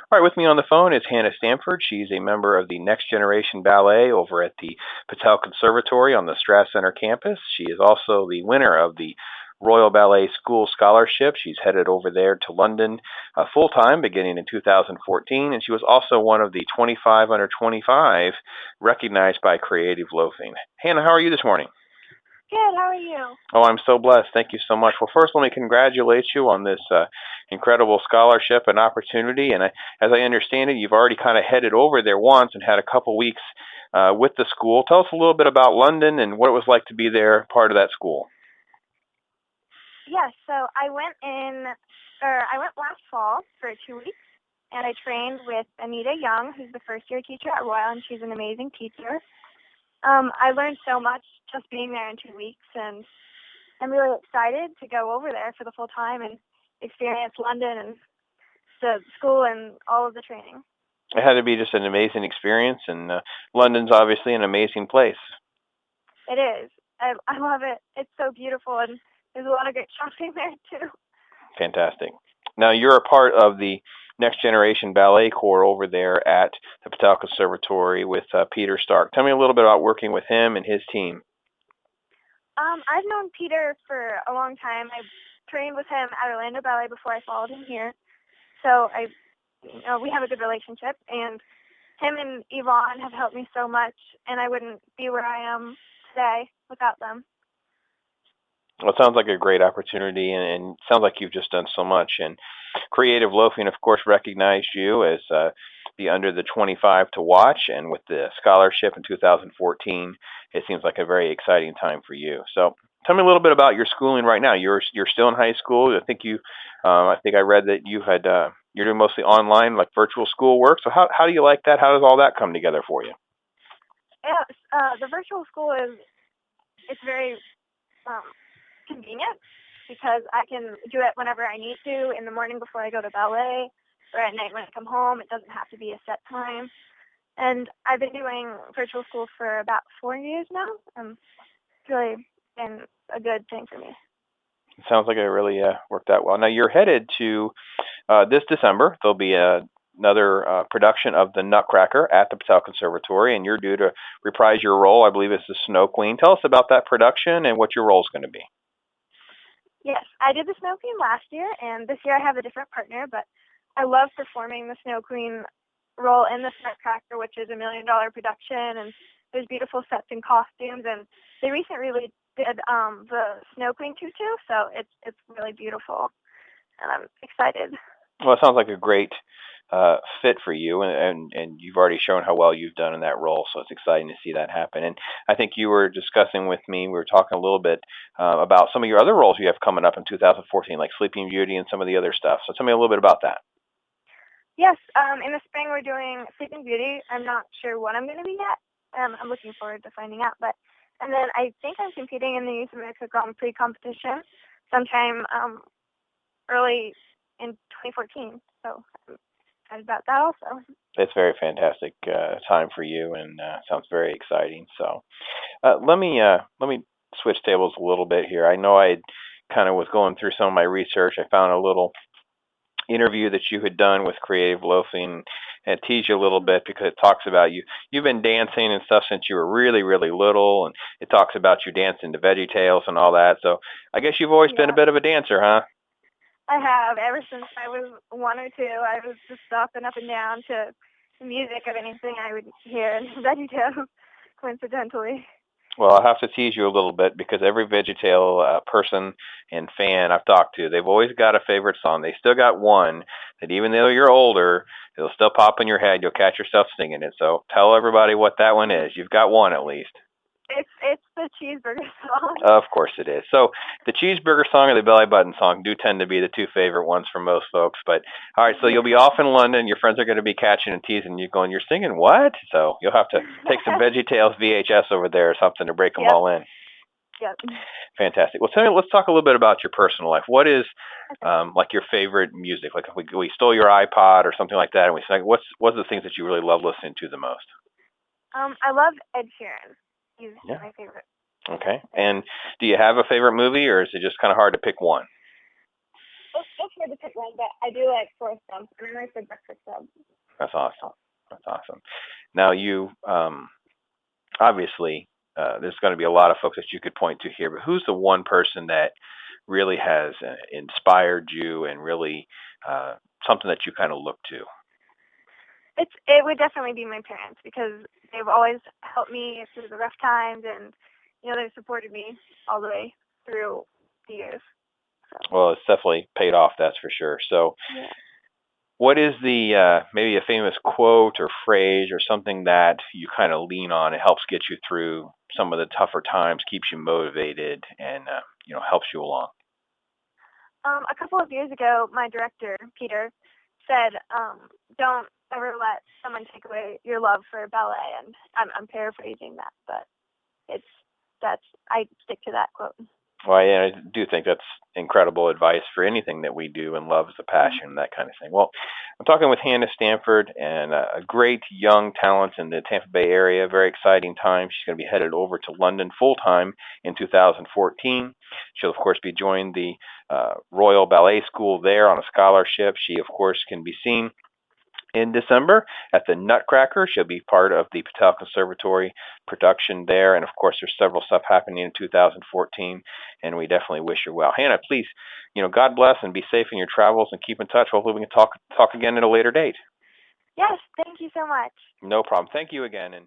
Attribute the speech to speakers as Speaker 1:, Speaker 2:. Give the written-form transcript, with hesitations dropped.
Speaker 1: All right, with me on the phone is Hannah Stanford. She's a member of the Next Generation Ballet over at the Patel Conservatory on the Strass Center campus. She is also the winner of the Royal Ballet School Scholarship. She's headed over there to London full-time beginning in 2014, and she was also one of the 25 under 25 recognized by Creative Loafing. Hannah, how are you this morning?
Speaker 2: Good, how are you?
Speaker 1: Oh, I'm so blessed. Thank you so much. Well, first, let me congratulate you on this incredible scholarship and opportunity. And as I understand it, you've already kind of headed over there once and had a couple weeks with the school. Tell us a little bit about London and what it was like to be there, part of that school.
Speaker 2: Yes, so I went last fall for 2 weeks, and I trained with Anita Young, who's the first-year teacher at Royal, and she's an amazing teacher. I learned so much just being there in 2 weeks, and I'm really excited to go over there for the full time and experience London and the school and all of the training.
Speaker 1: It had to be just an amazing experience, and London's obviously an amazing place.
Speaker 2: It is. I love it. It's so beautiful, and there's a lot of great shopping there, too.
Speaker 1: Fantastic. Now, you're a part of the Next Generation Ballet Corps over there at the Patel Conservatory with Peter Stark. Tell me a little bit about working with him and his team.
Speaker 2: I've known Peter for a long time. I trained with him at Orlando Ballet before I followed him here. So we have a good relationship, and him and Yvonne have helped me so much, and I wouldn't be where I am today without them.
Speaker 1: Well, it sounds like a great opportunity, and it sounds like you've just done so much. And Creative Loafing, of course, recognized you as the under the 25 to watch, and with the scholarship in 2014, it seems like a very exciting time for you. So, tell me a little bit about your schooling right now. You're still in high school. I think I read that you're doing mostly online, like virtual school work. So, how do you like that? How does all that come together for you?
Speaker 2: Yeah, the virtual school it's very convenient because I can do it whenever I need to, in the morning before I go to ballet or at night when I come home. It doesn't have to be a set time. And I've been doing virtual school for about 4 years now. It's really been a good thing for me.
Speaker 1: It sounds like it really worked out well. Now, you're headed to this December. There'll be another production of the Nutcracker at the Patel Conservatory, and you're due to reprise your role, I believe, as the Snow Queen. Tell us about that production and what your role is going to be.
Speaker 2: Yes, I did the Snow Queen last year, and this year I have a different partner, but I love performing the Snow Queen role in the Nutcracker, which is $1 million production, and there's beautiful sets and costumes, and they recently did the Snow Queen tutu, so it's really beautiful, and I'm excited.
Speaker 1: Well, it sounds like a great fit for you, and you've already shown how well you've done in that role, so it's exciting to see that happen. And I think you were discussing with me, we were talking a little bit about some of your other roles you have coming up in 2014, like Sleeping Beauty and some of the other stuff. So tell me a little bit about that.
Speaker 2: Yes, in the spring we're doing Sleeping Beauty. I'm not sure what I'm going to be yet. I'm looking forward to finding out. And then I think I'm competing in the Youth America Grand Prix competition sometime early in 2014. So I'm excited about that also.
Speaker 1: It's a very fantastic time for you, and sounds very exciting. So let me switch tables a little bit here. I know I kind of was going through some of my research. I found a little interview that you had done with Creative Loafing, and tease you a little bit because it talks about you've been dancing and stuff since you were really, really little, and it talks about you dancing to Veggie Tales and all that. So I guess you've always been a bit of a dancer, huh?
Speaker 2: I have. Ever since I was 1 or 2, I was just stopping up and down to the music of anything I would hear in Veggie Tales, coincidentally.
Speaker 1: Well, I'll have to tease you a little bit because every VeggieTale person and fan I've talked to, they've always got a favorite song. They still got one that even though you're older, it'll still pop in your head. You'll catch yourself singing it. So tell everybody what that one is. You've got one at least.
Speaker 2: It's the cheeseburger song.
Speaker 1: Of course it is. So the cheeseburger song or the belly button song do tend to be the two favorite ones for most folks. But all right, so you'll be off in London. Your friends are going to be catching and teasing you, going, "You're singing what?" So you'll have to take some VeggieTales VHS over there or something to break them all in.
Speaker 2: Yep.
Speaker 1: Fantastic. Well, tell me, let's talk a little bit about your personal life. What is like your favorite music? Like if we stole your iPod or something like that, and we sang, what's the things that you really love listening to the most?
Speaker 2: I love Ed Sheeran. He's my favorite.
Speaker 1: Okay. And do you have a favorite movie, or is it just kind of hard to pick one?
Speaker 2: It's had to pick one, but I do like forest subs, and I like the breakfast subs.
Speaker 1: That's awesome. That's awesome. Now you obviously there's going to be a lot of folks that you could point to here, but who's the one person that really has inspired you and really something that you kind of look to?
Speaker 2: It would definitely be my parents, because they've always helped me through the rough times, and they've supported me all the way through the years. So.
Speaker 1: Well, it's definitely paid off, that's for sure. So,
Speaker 2: yeah.
Speaker 1: What is the maybe a famous quote or phrase or something that you kind of lean on? It helps get you through some of the tougher times, keeps you motivated, and helps you along.
Speaker 2: A couple of years ago, my director, Peter, said, "Don't ever let someone take away your love for ballet." And I'm paraphrasing that, but I stick to that quote.
Speaker 1: Well, yeah, I do think that's incredible advice for anything that we do, and love is a passion, that kind of thing. Well, I'm talking with Hannah Stanford, and a great young talent in the Tampa Bay area. Very exciting time. She's going to be headed over to London full-time in 2014. She'll, of course, be joining the Royal Ballet School there on a scholarship. She, of course, can be seen in December at the Nutcracker. She'll be part of the Patel Conservatory production there. And of course, there's several stuff happening in 2014, and we definitely wish her well. Hannah, please, God bless and be safe in your travels, and keep in touch. Hopefully we can talk again at a later date.
Speaker 2: Yes, thank you so much.
Speaker 1: No problem. Thank you again. And